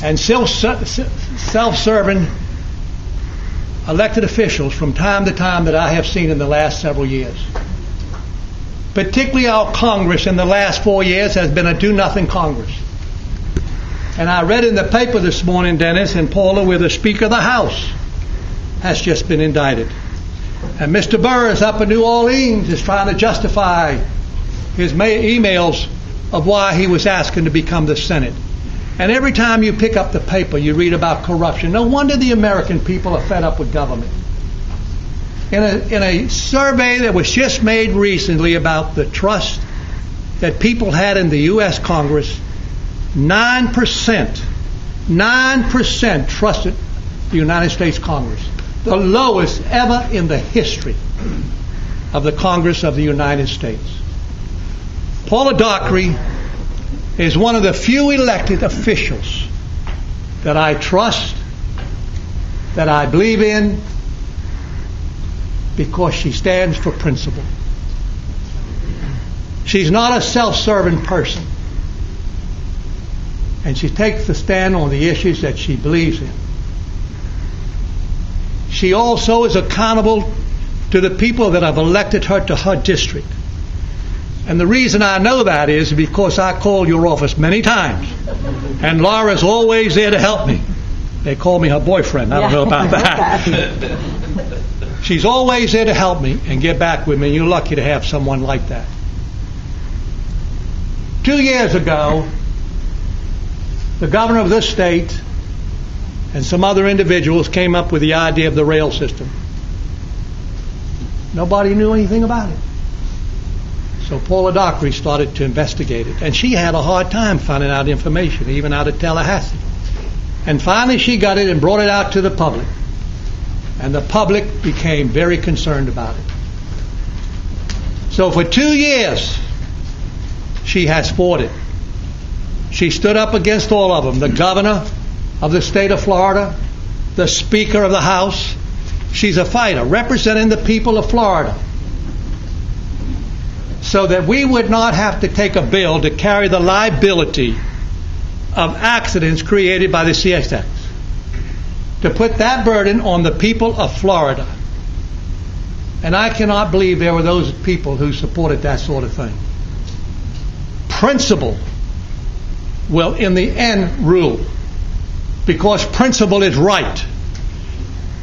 and self-serving elected officials from time to time that I have seen in the last several years. Particularly our Congress in the last 4 years has been a do-nothing Congress. And I read in the paper this morning, Dennis and Paula, where the Speaker of the House has just been indicted. And Mr. Burrs up in New Orleans is trying to justify his emails of why he was asking to become the Senate. And every time you pick up the paper, you read about corruption. No wonder the American people are fed up with government. In a survey that was just made recently about the trust that people had in the U.S. Congress, 9% trusted the United States Congress. The lowest ever in the history of the Congress of the United States. Paula Dockery is one of the few elected officials that I trust, that I believe in, because she stands for principle. She's not a self-serving person. And she takes the stand on the issues that she believes in. She also is accountable to the people that have elected her to her district. And the reason I know that is because I called your office many times. And Laura's always there to help me. They call me her boyfriend. I don't know about that. She's always there to help me and get back with me. You're lucky to have someone like that. 2 years ago, the governor of this state and some other individuals came up with the idea of the rail system. Nobody knew anything about it. So Paula Dockery started to investigate it. And she had a hard time finding out information, even out of Tallahassee. And finally she got it and brought it out to the public. And the public became very concerned about it. So for 2 years, she has fought it. She stood up against all of them. The governor of the state of Florida, the Speaker of the House. She's a fighter representing the people of Florida, so that we would not have to take a bill to carry the liability of accidents created by the CSX, to put that burden on the people of Florida. And I cannot believe there were those people who supported that sort of thing. Principle will in the end rule, because principle is right.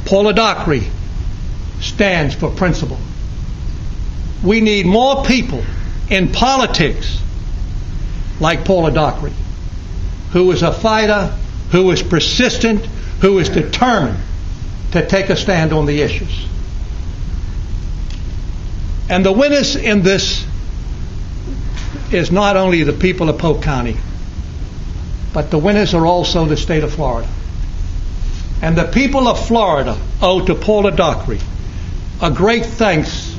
Paula Dockery stands for principle. We need more people in politics like Paula Dockery, who is a fighter, who is persistent, who is determined to take a stand on the issues. And the winners in this is not only the people of Polk County, but the winners are also the state of Florida. And the people of Florida owe to Paula Dockery a great thanks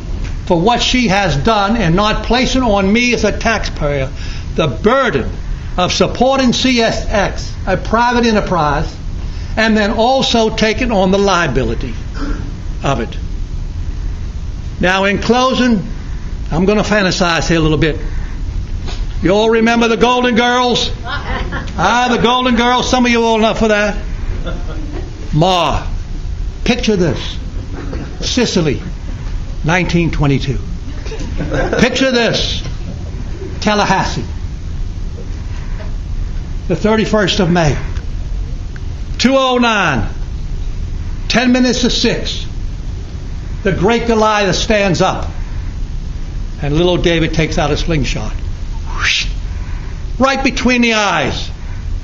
for what she has done in not placing on me as a taxpayer the burden of supporting CSX, a private enterprise, and then also taking on the liability of it. Now, in closing, I'm going to fantasize here a little bit. You all remember the Golden Girls? The Golden Girls. Some of you old enough for that. Ma, picture this. Sicily, 1922. Picture this. Tallahassee, the 31st of May, 2:09, 10 minutes to 6. The great Goliath stands up, and little David takes out a slingshot. Whoosh, right between the eyes.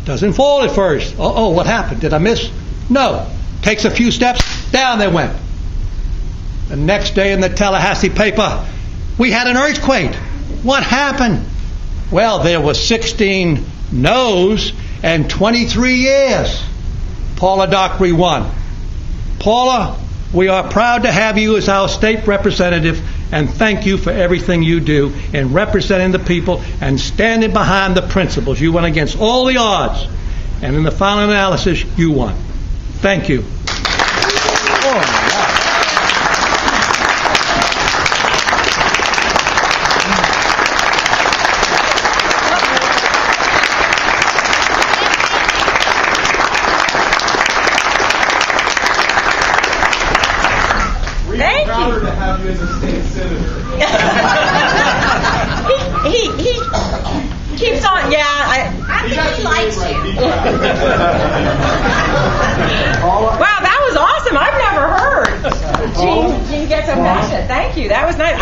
Doesn't fall at first. Uh-oh, what happened? Did I miss? No. Takes a few steps, down they went. The next day in the Tallahassee paper, we had an earthquake. What happened? Well, there was 16 no's and 23 years. Paula Dockery won. Paula, we are proud to have you as our state representative, and thank you for everything you do in representing the people and standing behind the principles. You went against all the odds, and in the final analysis, you won. Thank you. have you as a state senator. he keeps on. Yeah, I think he likes you. Wow, that was awesome. I've never heard. Gene gets so passionate. Thank you. That was nice.